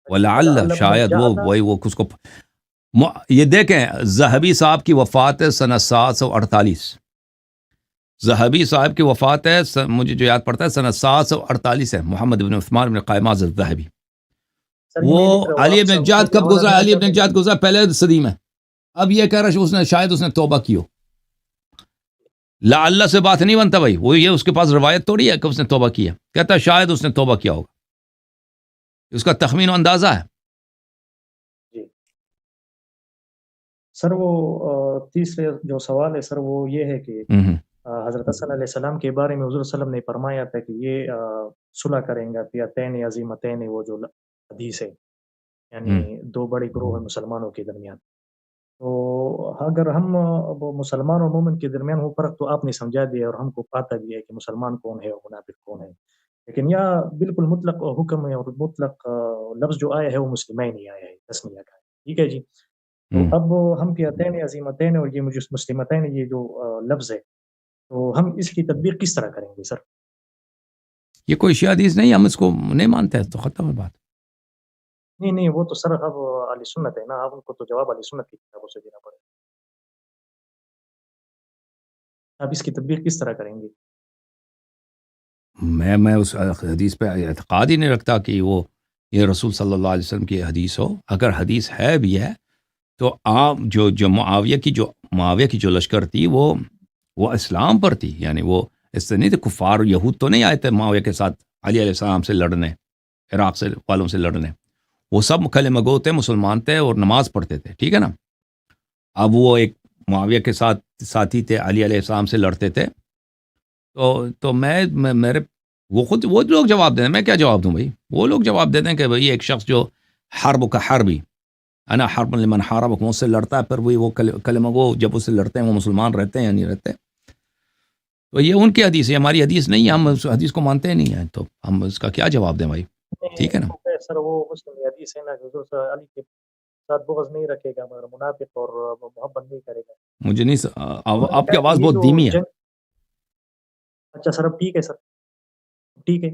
ولعل ابن شاید الجعد. وہ اس کو یہ دیکھیں ذہبی صاحب کی وفات ہے سنہ 748, ذہبی صاحب کی وفات ہے مجھے جو یاد پڑتا ہے سنہ 748 ہے, محمد بن عثمان بن قائماز الذہبی. سر یہ وہ میں لکھ رہا ہوں, علی آپ ابن سب جعد کو کب حوالہ گزرا, دینا علی چاہتے ابن ہیں. جعد گزرا پہلے صدی میں. اب یہ کہہ رہا شاید اس نے توبہ کی ہو, لعل سے بات نہیں بنتا بھائی. وہ یہ اس کے پاس روایت توڑی ہے کہ اس نے توبہ کیا, کہتا ہے شاید اس نے توبہ کیا ہوگا, اس کا تخمین و اندازہ ہے. جی سر, وہ تیسرے جو سوال ہے سر وہ یہ ہے کہ حضرت صلی اللہ علیہ السلام کے بارے میں حضور صلی اللہ علیہ وسلم نے فرمایا تھا کہ یہ صلح کریں گا فئتین عظیمتین, وہ جو حدیث ہے, یعنی 2 بڑے گروہ ہیں مسلمانوں کے درمیان. تو اگر ہم مسلمان اور مومن کے درمیان وہ فرق تو آپ نے سمجھا دیا, اور ہم کو پتہ بھی ہے کہ مسلمان کون ہے اور منافق کون ہے, لیکن یہ بالکل مطلق حکم ہے اور مطلق لفظ جو آیا ہے وہ مسلمین ہی آیا ہے, تسمیہ کا ہے, ٹھیک ہے جی. تو اب ہم فئتین عظیمتین اور یہ مسلمتین, یہ جو لفظ ہے, تو ہم اس کی تطبیق کس طرح کریں گے سر؟ یہ کوئی شیعہ حدیث نہیں, ہم اس کو نہیں مانتے ہیں, تو ختم ہے بات. نہیں, وہ تو سر اب اہل سنت ہے نا, اب ان کو تو جواب اہل سنت کی کتابوں سے دینا پڑے. اب اس کی تطبیق کس طرح کریں گے؟ میں اس حدیث پہ اعتقاد ہی نہیں رکھتا کہ وہ یہ رسول صلی اللہ علیہ وسلم کی حدیث ہو. اگر حدیث ہے بھی ہے تو آپ جو معاویہ کی جو لشکر تھی وہ اسلام پر تھی. یعنی وہ اس سے نہیں تھے، کفار یہود تو نہیں آئے تھے معاویہ کے ساتھ علی علیہ السلام سے لڑنے، عراق سے والوں سے لڑنے. وہ سب کلمہ گو تھے، مسلمان تھے اور نماز پڑھتے تھے، ٹھیک ہے نا. اب وہ ایک معاویہ کے ساتھی تھے، علی علیہ السلام سے لڑتے تھے. تو میرے وہ لوگ جواب دیں، میں کیا جواب دوں بھائی؟ وہ لوگ جواب دیتے ہیں کہ بھائی ایک شخص جو حرب کا حربی انا حرب لمن حاربک، مجھ سے لڑتا ہے، پھر وہ کلمہ گو جب اس سے لڑتے ہیں وہ مسلمان رہتے ہیں یا نہیں رہتے. تو یہ ان کی حدیث ہے، ہماری حدیث نہیں ہے، ہم اس حدیث کو مانتے ہی نہیں ہیں، تو ہم اس کا کیا جواب دیں بھائی؟ ٹھیک ہے نا. سر وہ مسلم حدیث ہے نا کہ حضور علی کے ساتھ بغض نہیں رکھے گا مگر منافق اور محبت نہیں کرے گا. مجھے نہیں آپ کی آواز بہت دھیمی ہے. اچھا سر، اب ٹھیک ہے سر، ٹھیک ہے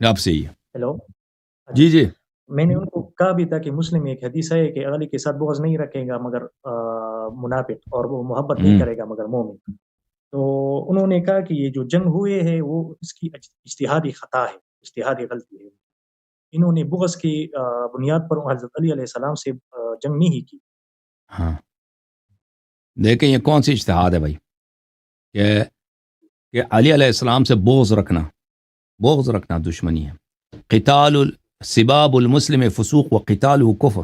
آپ سے ہی ہے. ہیلو جی جی. میں نے ان کو کہا بھی تھا کہ مسلم ایک حدیث ہے کہ علی کے ساتھ بغض نہیں رکھے گا مگر منافق، اور وہ محبت نہیں کرے گا مگر مومن. تو انہوں نے کہا کہ یہ جو جنگ ہوئے ہے وہ اس کی اجتہادی خطا ہے، اجتہادی غلطی ہے. انہوں نے بغض کی بنیاد پر حضرت علی علیہ السلام سے جنگ نہیں کی. ہاں دیکھیں یہ کون سی اجتہاد ہے بھائی کہ علی علیہ السلام سے بغض رکھنا دشمنی ہے. قتال سباب المسلم فسوق و قتال کفر،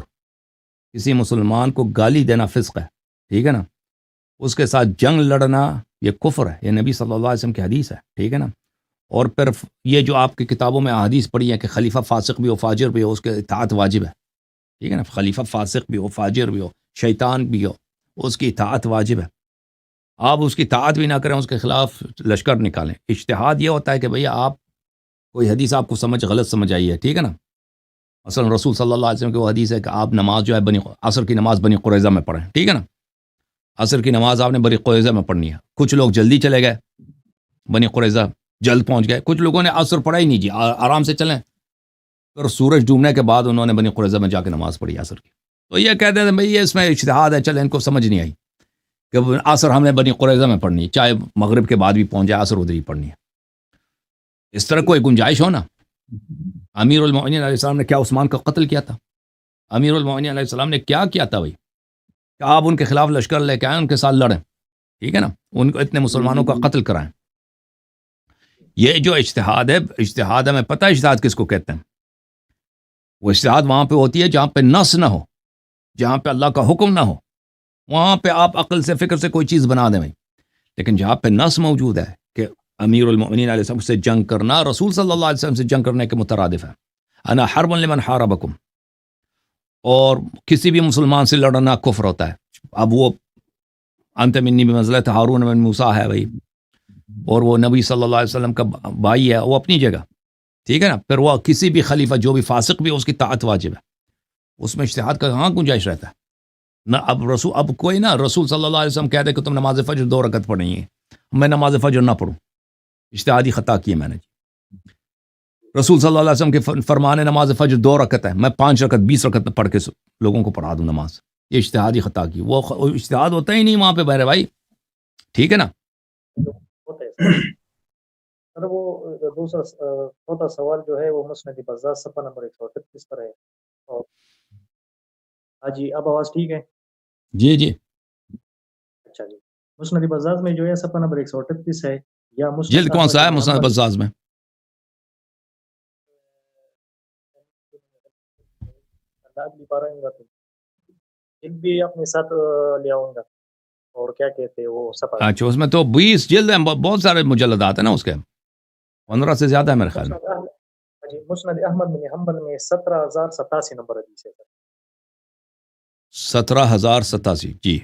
کسی مسلمان کو گالی دینا فسق ہے، ٹھیک ہے نا. اس کے ساتھ جنگ لڑنا یہ کفر ہے، یہ نبی صلی اللہ علیہ وسلم کی حدیث ہے، ٹھیک ہے نا. اور پھر یہ جو آپ کی کتابوں میں احادیث پڑھی ہے کہ خلیفہ فاسق بھی ہو فاجر بھی ہو اس کے اطاعت واجب ہے، ٹھیک ہے نا. خلیفہ فاسق بھی ہو فاجر بھی ہو شیطان بھی ہو اس کی اطاعت واجب ہے. آپ اس کی اطاعت بھی نہ کریں، اس کے خلاف لشکر نکالیں. اجتہاد یہ ہوتا ہے کہ بھئی آپ کوئی حدیث آپ کو غلط سمجھ آئی ہے، ٹھیک ہے نا. مثلا رسول صلی اللہ علیہ وسلم کی وہ حدیث ہے کہ آپ نماز جو ہے عصر کی نماز بنی قریظہ میں پڑھیں، ٹھیک ہے نا. عصر کی نماز آپ نے بنی قریظہ میں پڑھنی ہے. کچھ لوگ جلدی چلے گئے، بنی قریظہ جلد پہنچ گئے. کچھ لوگوں نے عصر پڑھا ہی نہیں جی، آرام سے چلیں. پھر سورج ڈوبنے کے بعد انہوں نے بنی قریظہ میں جا کے نماز پڑھی عصر کی. تو یہ کہتے ہیں بھئی یہ اس میں اجتہاد ہے، چلیں ان کو سمجھ نہیں آئی کہ عصر ہم نے بنی قریظہ میں پڑھنی ہے، چاہے مغرب کے بعد بھی پہنچ جائے عصر ادھر ہی پڑھنی ہے. اس طرح کوئی گنجائش ہو نا. امیر المؤمنین علیہ السلام نے کیا عثمان کا قتل کیا تھا؟ امیر المؤمنین علیہ السلام نے کیا کیا تھا بھائی کہ آپ ان کے خلاف لشکر لے کے آئیں، ان کے ساتھ لڑیں، ٹھیک ہے نا. ان کو اتنے مسلمانوں کا قتل کرائیں. یہ جو اجتہاد ہے، اجتہاد ہمیں پتہ ہے اجتہاد کس کو کہتے ہیں. وہ اجتہاد وہاں پہ ہوتی ہے جہاں پہ نص نہ ہو، جہاں پہ اللہ کا حکم نہ ہو، وہاں پہ آپ عقل سے فکر سے کوئی چیز بنا دیں بھائی. لیکن جہاں پہ نص موجود ہے کہ امیر المؤمنین علیہ السلام سے جنگ کرنا رسول صلی اللہ علیہ وسلم سے جنگ کرنے کے مترادف ہے. انا حرب لمن حاربکم، اور کسی بھی مسلمان سے لڑنا کفر ہوتا ہے. اب وہ انت منی بمنزلۃ ہارون من موسیٰ ہے بھائی، اور وہ نبی صلی اللہ علیہ وسلم کا بھائی ہے، وہ اپنی جگہ، ٹھیک ہے نا. پھر وہ کسی بھی خلیفہ جو بھی فاسق بھی اس کی طاعت واجب ہے. اس میں اجتہاد کا کہاں گنجائش رہتا ہے نا. اب کوئی نا رسول صلی اللہ علیہ وسلم کہہ دے کہ تم نماز فجر 2 رکعت پڑھنی ہے، میں نماز فجر نہ پڑھوں، اجتہادی خطا کی ہے میں نے. رسول صلی اللہ علیہ وسلم کے فرمان نماز فجر 2 رکعت ہے، میں 5 رکعت 20 رکعت پڑھ کے لوگوں کو پڑھا دوں نماز. یہ اجتہادی خطا کی، وہ اجتہاد ہوتا ہی نہیں وہاں پہ میرے بھائی، ٹھیک ہے نا. سر وہ دوسرا چوتھا سوال جو ہے وہ مسند بزاز صفحہ نمبر 138 پر ہے. اور ہاں جی، اب آواز ٹھیک ہے؟ جی جی. اچھا جی، مسند بزاز میں جو ہے صفحہ نمبر 138 ہے، یا جلد کون سا ہے مسند بزاز میں؟ جلد بھی اپنے ساتھ لے آؤں گا. اور کیا کہتے ہیں وہ صفحہ؟ اچھا اس میں تو 20 جلد ہیں، بہت سارے مجلدات ہیں نا اس کے، 15 سے زیادہ ہے میرے خیال میں. جی، مسند احمد بن حنبل میں 17087 نمبر حدیث ہے. 17087 جی،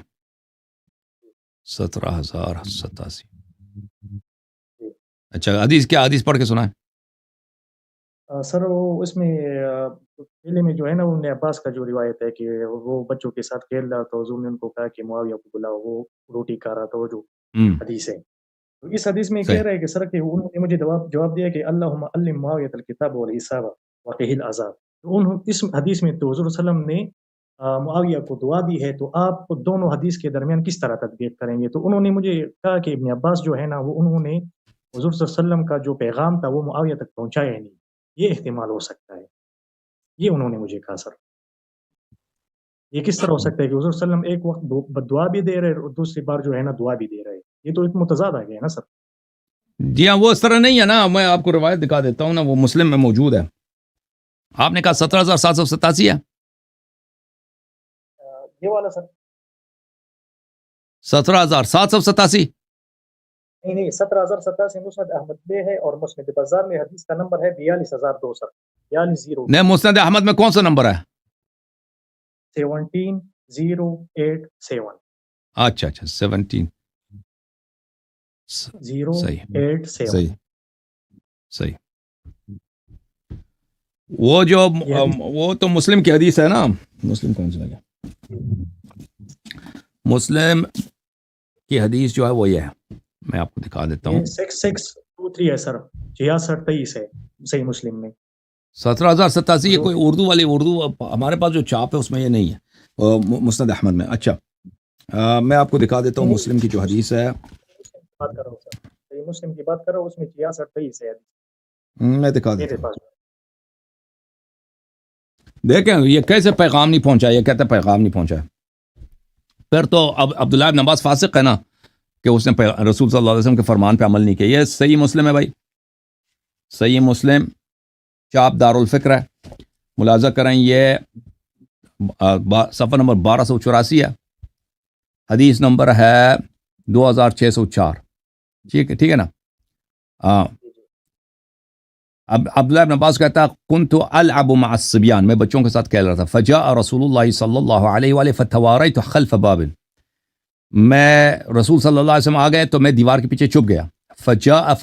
17087. اچھا حدیث کیا، حدیث پڑھ کے سنائیں. سر وہ اس میں پہلے میں جو ہے نا ابن عباس کا جو روایت ہے کہ وہ بچوں کے ساتھ کھیل رہا تھا، حضور نے ان کو کہا کہ معاویہ کو بلاؤ، وہ روٹی کھا رہا تھا. وہ جو حدیث ہے، تو اس حدیث میں کہہ رہا ہے کہ سر کہ انہوں نے مجھے جواب دیا کہ اللہم علم معاویہ الکتاب والحساب وقہ العذاب. تو اس حدیث میں تو حضور صلی اللہ علیہ وسلم نے معاویہ کو دعا دی ہے، تو آپ دونوں حدیث کے درمیان کس طرح تطبیق کریں گے؟ تو انہوں نے مجھے کہا کہ ابن عباس جو ہے نا وہ انہوں نے حضور صلی اللہ علیہ وسلم کا جو پیغام تھا وہ معاویہ تک پہنچایا نہیں، یہ احتمال ہو سکتا ہے، یہ انہوں نے مجھے کہا سر۔ یہ کس طرح ہو سکتا ہے کہ حضور صلی اللہ علیہ وسلم ایک وقت بد دعا بھی دے رہے اور دوسری بار جو ہے نا دعا بھی دے رہے، یہ تو ایک متضاد آ گیا نا سر۔ جی ہاں، وہ اس طرح نہیں ہے نا، میں آپ کو روایت دکھا دیتا ہوں نا، وہ مسلم میں موجود ہے۔ آپ نے کہا 17,787 ہے، یہ والا سر 17,787 نہیں 17,087 مسند احمد میں ہے، اور مسند بزار میں حدیث کا نمبر ہے 42,002 سر، 42,002 نہیں، مسند احمد میں کون سا نمبر ہے؟ 17087 اچھا 17 صحیح 087 صحیح۔ وہ تو مسلم کی حدیث ہے نا، مسلم کون سا ہے؟ مسلم کی حدیث جو ہے وہ یہ ہے، میں آپ کو دکھا دیتا ہوں۔ 6623 ہے سر، 6623 ہے صحیح مسلم میں۔ 17,087 یہ کوئی اردو ہمارے پاس جو چاپ ہے اس میں یہ نہیں ہے مسند احمد میں۔ اچھا میں آپ کو دکھا دیتا ہوں مسلم کی جو حدیث ہے، بات کر رہا ہوں سر، صحیح مسلم کی بات کر رہا ہوں، اس میں 6623 ہے، میں دکھا دیتا میرے ہوں۔ پاس۔ دیکھیں یہ کیسے پیغام نہیں پہنچا، یہ کہتے پیغام نہیں پہنچا، پھر تو اب عبداللہ ابن عباس فاسق ہے نا کہ اس نے رسول صلی اللہ علیہ وسلم کے فرمان پہ عمل نہیں کیا۔ یہ صحیح مسلم ہے بھائی، صحیح مسلم چاپ دارالفکر ہے، ملاحظہ کریں، یہ صفحہ نمبر 1284 ہے، حدیث نمبر ہے 2604۔ ٹھیک ہے نا؟ اب عبداللہ ابن عباس کہتا ہے کنت العب مع الصبیان، میں بچوں کے ساتھ کھیل رہا تھا، فجاء رسول اللہ صلی اللہ علیہ وآلہ فتواريت خلف باب، میں رسول صلی اللہ علیہ وسلم آ گئے تو میں دیوار کے پیچھے چھپ گیا، فجاء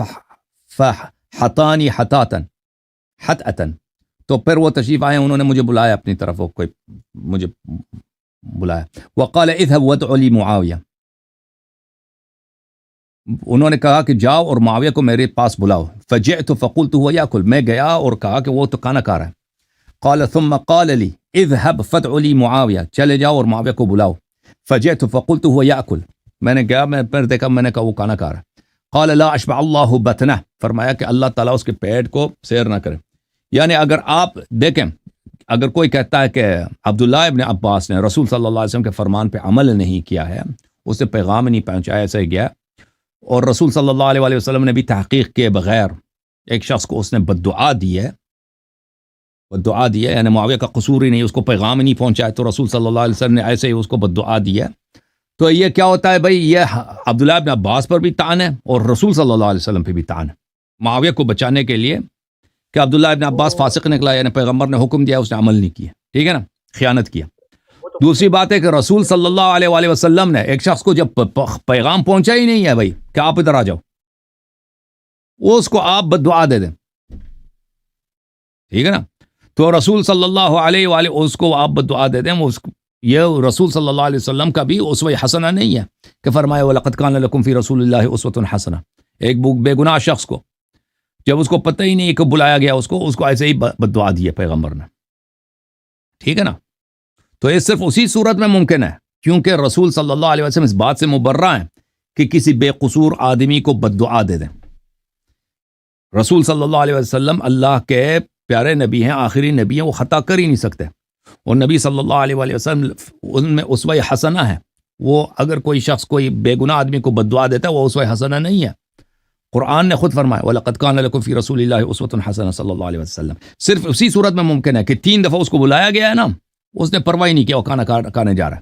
فحطانی حتأتا، تو پھر وہ تشریف آئے، انہوں نے مجھے بلایا اپنی طرف، کوئی مجھے بلایا، وقال اذهب وادع لي معاویہ، انہوں نے کہا کہ جاؤ اور معاویہ کو میرے پاس بلاؤ، فجئت فقلت هو يأكل، میں گیا اور کہا کہ وہ تو کھانا کھا رہا ہے، قال ثم قال لي اذهب فادع لي معاویہ، چلے جاؤ اور معاویہ کو بلاؤ، فجئت فقلت هو يأكل، میں نے گیا، میں پھر دیکھا، میں نے کہا وہ کھانا کھا رہا ہے، قال لا اشبع اللہ بطنہ، فرمایا کہ اللہ تعالیٰ اس کے پیٹ کو سیر نہ کرے۔ یعنی اگر آپ دیکھیں، اگر کوئی کہتا ہے کہ عبداللہ ابن عباس نے رسول صلی اللہ علیہ وسلم کے فرمان پہ عمل نہیں کیا ہے، اسے پیغام نہیں پہنچایا، ایسا ہی گیا، اور رسول صلی اللہ علیہ وسلم نے بھی تحقیق کے بغیر ایک شخص کو اس نے بددعا دی ہے، یعنی معاویہ کا قصور ہی نہیں، اس کو پیغام ہی نہیں پہنچایا، تو رسول صلی اللہ علیہ وسلم نے ایسے ہی اس کو بددعا دی ہے، تو یہ کیا ہوتا ہے بھائی، یہ عبداللہ ابن عباس پر بھی طعن ہے اور رسول صلی اللہ علیہ وسلم پہ بھی طعن ہے، معاویہ کو بچانے کے لیے کہ عبداللہ ابن عباس فاسق نکلا، یعنی پیغمبر نے حکم دیا، اس نے عمل نہیں کیا، ٹھیک ہے نا، خیانت کیا۔ دوسری بات ہے کہ رسول صلی اللہ علیہ وآلہ وسلم نے ایک شخص کو جب پیغام پہنچا ہی نہیں ہے بھائی کہ آپ ادھر آ جاؤ، وہ اس کو آپ بددعا دے دیں، ٹھیک ہے نا، تو رسول صلی اللہ علیہ وآلہ اس کو آپ بددعا دے دیں، یہ رسول صلی اللہ علیہ وسلم کا بھی اسوہ حسنہ نہیں ہے کہ فرمایا وَلَقَدْ كَانَ لَكُمْ فِي رَسُولِ اللَّهِ أُسْوَةٌ حَسَنَةٌ، ایک بے گناہ شخص کو جب اس کو پتہ ہی نہیں کہ بلایا گیا، اس کو ایسے ہی بددعا دی ہے پیغمبر نے، ٹھیک ہے نا، تو یہ صرف اسی صورت میں ممکن ہے کیونکہ رسول صلی اللہ علیہ وسلم اس بات سے مبرہ ہیں کہ کسی بے قصور آدمی کو بددعا دے دیں۔ رسول صلی اللہ علیہ وسلم اللہ کے پیارے نبی ہیں، آخری نبی ہیں، وہ خطا کر ہی نہیں سکتے، اور نبی صلی اللہ علیہ وآلہ وسلم ان میں اسوہ حسنہ ہے، وہ اگر کوئی شخص کوئی بے گناہ آدمی کو بددعا دیتا ہے وہ اسوہ حسنہ نہیں ہے، قرآن نے خود فرمایا وَلَقَدْ كَانَ لَكُمْ فِي رَسُولِ اللَّهِ أُسْوَةٌ حَسَنَةٌ صلی اللہ علیہ وسلم، صرف اسی صورت میں ممکن ہے کہ 3 دفعہ اس کو بلایا گیا ہے نا، اس نے پرواہ نہیں کیا، وہ کھانا کھانے جا رہا ہے،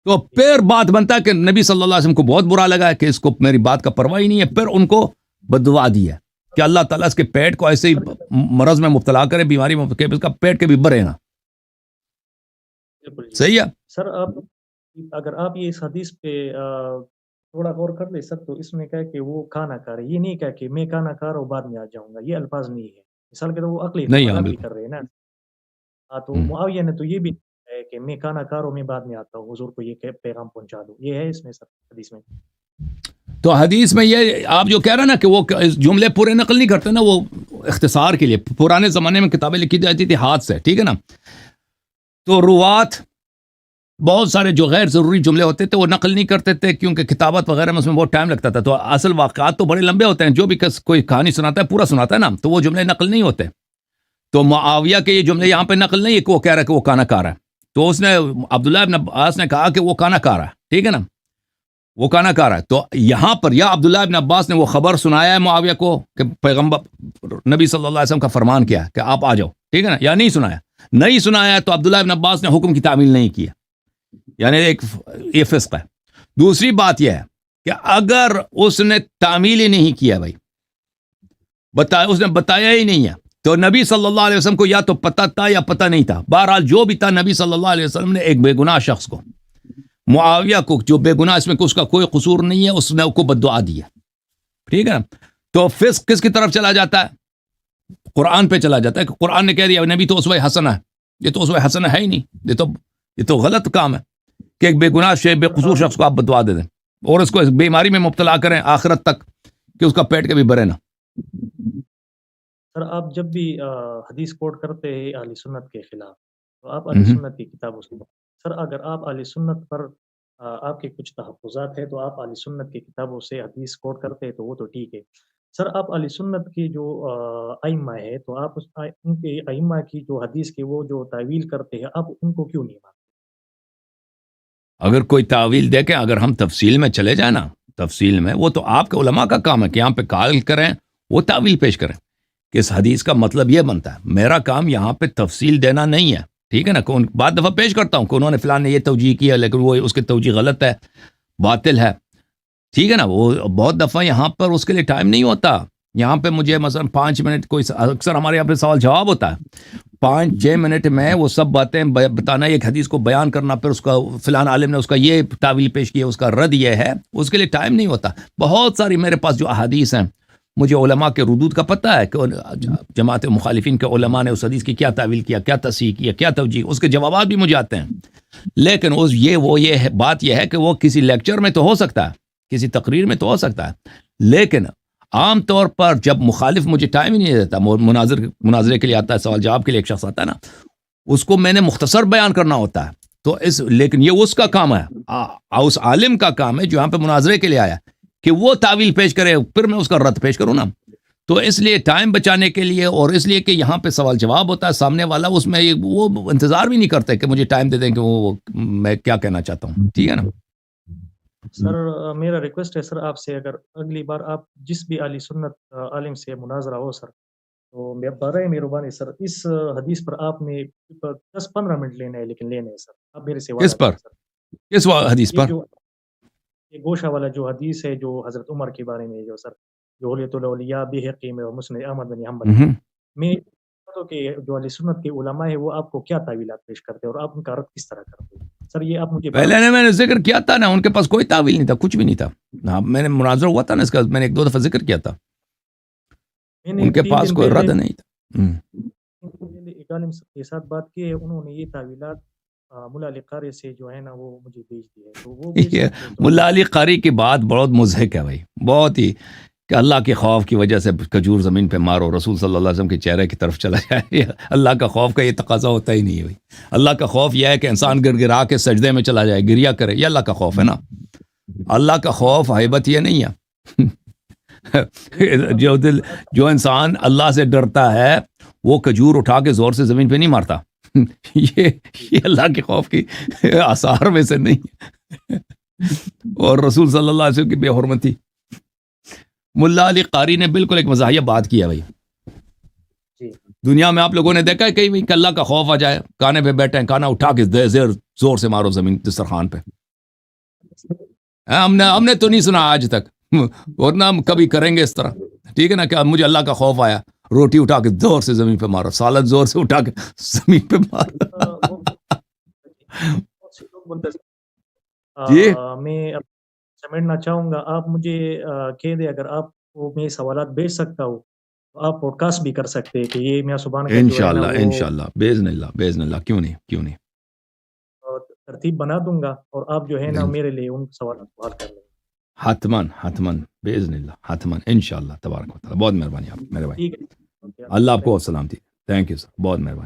تو پھر بات بنتا ہے کہ نبی صلی اللہ علیہ وسلم کو بہت برا لگا ہے کہ اس کو میری بات کا پرواہ ہی نہیں ہے، پھر ان کو بددعا دی ہے کہ اللہ تعالیٰ اس کے پیٹ کو ایسے ہی مرض میں مبتلا کرے، بیماری میں، کہ اس کا پیٹ کے بھی بھرے نا۔ صحیح ہے سر، اگر آپ یہ اس حدیث پہ تھوڑا غور کر لیں سر، تو اس میں کہا کہ وہ کھانا کھا رہے، یہ نہیں کہا کہ میں کھانا کھا رہا ہوں بعد میں آ جاؤں گا، یہ الفاظ نہیں ہے، مثال کے تو وہ عقلی نہیں کر رہے ہیں نا، تو معاویہ نے تو یہ بھی ہے کہ میں کھانا کھا رہا ہوں، میں بعد میں آتا ہوں، حضور کو یہ پیغام پہنچا دو، یہ ہے اس میں سر حدیث میں۔ تو حدیث میں یہ آپ جو کہہ رہے ہیں نا کہ وہ جملے پورے نقل نہیں کرتے نا، وہ اختصار کے لیے، پرانے زمانے میں کتابیں لکھی جاتی تھی ہاتھ سے، ٹھیک ہے نا، تو روات بہت سارے جو غیر ضروری جملے ہوتے تھے وہ نقل نہیں کرتے تھے کیونکہ کتابت وغیرہ میں اس میں بہت ٹائم لگتا تھا، تو اصل واقعات تو بڑے لمبے ہوتے ہیں، جو بھی کوئی کہانی سناتا ہے پورا سناتا ہے نا، تو وہ جملے نقل نہیں ہوتے. تو معاویہ کے یہ جملے یہاں پہ نقل نہیں ہے کہ وہ کہہ رہا ہے کہ وہ کانا کھا رہا ہے. تو اس نے عبداللہ ابن عباس نے کہا کہ وہ کانا کھا رہا ہے، ٹھیک ہے نا، وہ کانا کھا رہا ہے. تو یہاں پر یا عبداللہ ابن عباس نے وہ خبر سنایا ہے معاویہ کو کہ پیغمبر نبی صلی اللہ علیہ وسلم کا فرمان کیا کہ آپ آ جاؤ، ٹھیک ہے نا، یا نہیں سنایا. نہیں سنایا تو عبداللہ ابن عباس نے حکم کی تعمیل نہیں کیا، یعنی ایک یہ فسق ہے. دوسری بات یہ ہے کہ اگر اس نے تعمیل ہی نہیں کیا بھائی، اس نے بتایا ہی نہیں ہے، تو نبی صلی اللہ علیہ وسلم کو یا تو پتہ تھا یا پتہ نہیں تھا. بہرحال جو بھی تھا، نبی صلی اللہ علیہ وسلم نے ایک بے گناہ شخص کو، معاویہ کو جو بے گناہ، اس میں اس کا کوئی قصور نہیں ہے، اس نے کو بد دعا دی ہے، ٹھیک ہے نا. تو فسق کس کی طرف چلا جاتا ہے؟ قرآن پہ چلا جاتا ہے کہ قرآن نے کہہ دیا نبی تو اسوہ حسنہ ہے. یہ تو اسوہ حسنہ ہے ہی نہیں، یہ تو غلط کام ہے کہ ایک بے گناہ بے قصور شخص کو آپ بد دعا دے دیں اور اس کو اس بیماری میں مبتلا کریں آخرت تک کہ اس کا پیٹ کبھی بھرے نہ. سر آپ جب بھی حدیث کوٹ کرتے ہیں اہل سنت کے خلاف، تو آپ اہل سنت کی کتابوں سے، سر اگر آپ اہل سنت پر آپ کے کچھ تحفظات ہیں تو آپ اہل سنت کی کتابوں سے حدیث کوٹ کرتے ہیں تو وہ تو ٹھیک ہے. سر آپ اہل سنت کی جو ائمہ ہے تو آپ ان کے ائمہ کی جو حدیث کی وہ جو تعویل کرتے ہیں آپ ان کو کیوں نہیں مانتے؟ اگر کوئی تعویل دے کے اگر ہم تفصیل میں چلے جائیں نا، تفصیل میں وہ تو آپ کے علماء کا کام ہے کہ یہاں پہ قائل کریں، وہ تعویل پیش کریں کہ اس حدیث کا مطلب یہ بنتا ہے. میرا کام یہاں پہ تفصیل دینا نہیں ہے، ٹھیک ہے نا. بعد دفعہ پیش کرتا ہوں کہ انہوں نے فلان نے یہ توجیہ کیا لیکن وہ اس کی توجیہ غلط ہے، باطل ہے، ٹھیک ہے نا. وہ بہت دفعہ یہاں پر اس کے لیے ٹائم نہیں ہوتا. یہاں پہ مجھے مثلا 5 منٹ، کوئی اکثر ہمارے یہاں پہ سوال جواب ہوتا ہے، 5-6 منٹ میں وہ سب باتیں بتانا، ایک حدیث کو بیان کرنا، پھر اس کا فلان عالم نے اس کا یہ تعویل پیش کیا، اس کا رد یہ ہے، اس کے لیے ٹائم نہیں ہوتا. بہت ساری میرے پاس جو احادیث ہیں، مجھے علماء کے ردود کا پتہ ہے کہ جماعت مخالفین کے علماء نے اس حدیث کی کیا تعویل کیا، کیا تصحیح کیا، کیا توجیہ، اس کے جوابات بھی مجھے آتے ہیں. لیکن بات یہ ہے کہ وہ کسی لیکچر میں تو ہو سکتا ہے، کسی تقریر میں تو ہو سکتا ہے، لیکن عام طور پر جب مخالف مجھے ٹائم ہی نہیں دیتا، مناظرے کے لیے آتا ہے، سوال جواب کے لیے ایک شخص آتا ہے نا، اس کو میں نے مختصر بیان کرنا ہوتا ہے. تو لیکن یہ اس کا کام ہے، اس عالم کا کام ہے جو یہاں پہ مناظرے کے لیے آیا کہ وہ تعویل پیش کرے، پھر میں اس کا رد پیش کروں نا. تو اس لیے ٹائم بچانے کے لیے اور اس لیے کہ یہاں پہ سوال جواب ہوتا ہے، سامنے والا اس میں وہ انتظار بھی نہیں کرتے کہ مجھے ٹائم دے دیں کہ وہ میں کیا کہنا چاہتا ہوں، ٹھیک ہے نا. سر میرا ریکویسٹ ہے سر آپ سے، اگر اگلی بار آپ جس بھی اہل سنت عالم سے مناظرہ ہو سر، تو برائے مہربانی سر اس حدیث پر آپ نے 10-15 منٹ لینے ہیں، لیکن لینے ہیں سر. آپ میرے سے کس پر؟ کس حدیث پر؟ یہ گوشہ والا جو حدیث ہے جو حضرت عمر کے بارے میں، جو سر جو حلیۃ الاولیاء بحقی میں اور مسند احمد بن حنبل میں، کہ جو اہل سنت کے علماء ہیں وہ آپ کو کیا تعویلات پیش کرتے ہیں اور آپ ان کا رد کس طرح کرتے ہیں سر؟ یہ آپ مجھے پہلے میں نے ذکر کیا تھا نا، ان کے پاس کوئی تعویل نہیں تھا، کچھ بھی نہیں تھا. میں نے مناظرہ ہوا تھا نا اس کا، میں نے 1-2 دفعہ ذکر کیا تھا، ان کے پاس کوئی رد نہیں تھا. ایک عالم کے ساتھ بات کی ہے، انہوں نے یہ تعویلات ملا علی قاری سے جو ہے نا وہ مجھے بھیج دی ہے. تو وہ ملا علی قاری کی بات بہت مضحک ہے بھائی، بہت ہی، کہ اللہ کے خوف کی وجہ سے کھجور زمین پہ مارو، رسول صلی اللہ علیہ وسلم کے چہرے کی طرف چلا جائے. اللہ کا خوف کا یہ تقاضا ہوتا ہی نہیں ہے بھائی. اللہ کا خوف یہ ہے کہ انسان گر گرا کے سجدے میں چلا جائے، گریا کرے، یہ اللہ کا خوف ہے نا. اللہ کا خوف ہیبت یہ نہیں ہے. جو انسان اللہ سے ڈرتا ہے وہ کھجور اٹھا کے زور سے زمین پہ نہیں مارتا. یہ اللہ کے خوف کی آثار میں سے نہیں. اور رسول صلی اللہ علیہ وسلم کی بے حرمتی. ملا علی قاری نے بالکل ایک مزاحیہ بات کی ہے بھائی. دنیا میں آپ لوگوں نے دیکھا ہے کہیں کہ اللہ کا خوف آ جائے، کانے پہ بیٹھے ہیں، کانا اٹھا کے زور سے مارو زمین دسترخوان پہ. ہم نے تو نہیں سنا آج تک، اور نہ ہم کبھی کریں گے اس طرح، ٹھیک ہے نا. کہ مجھے اللہ کا خوف آیا، روٹی اٹھا کے زور سے زمین پہ مارو، سالت زور سے اٹھا کے زمین پہ مارو. جی میں سمجھنا چاہوں گا، آپ مجھے کہہ دیں اگر آپ کو میں سوالات بھیج سکتا ہوں تو آپ پوڈ کاسٹ بھی کر سکتے ہیں کہ یہ میاں سبحان کا انشاءاللہ باذن اللہ کیوں نہیں ترتیب بنا دوں گا اور آپ جو ہے نا میرے لیے ان سوالات کو حل کر لیں. حتمن باذن اللہ، حتمن انشاءاللہ تبارک و تعالی. بہت مہربانی آپ، میرے بھائی. ٹھیک ہے، اللہ آپ کو سلامتی. تھینک یو سر، بہت مہربانی.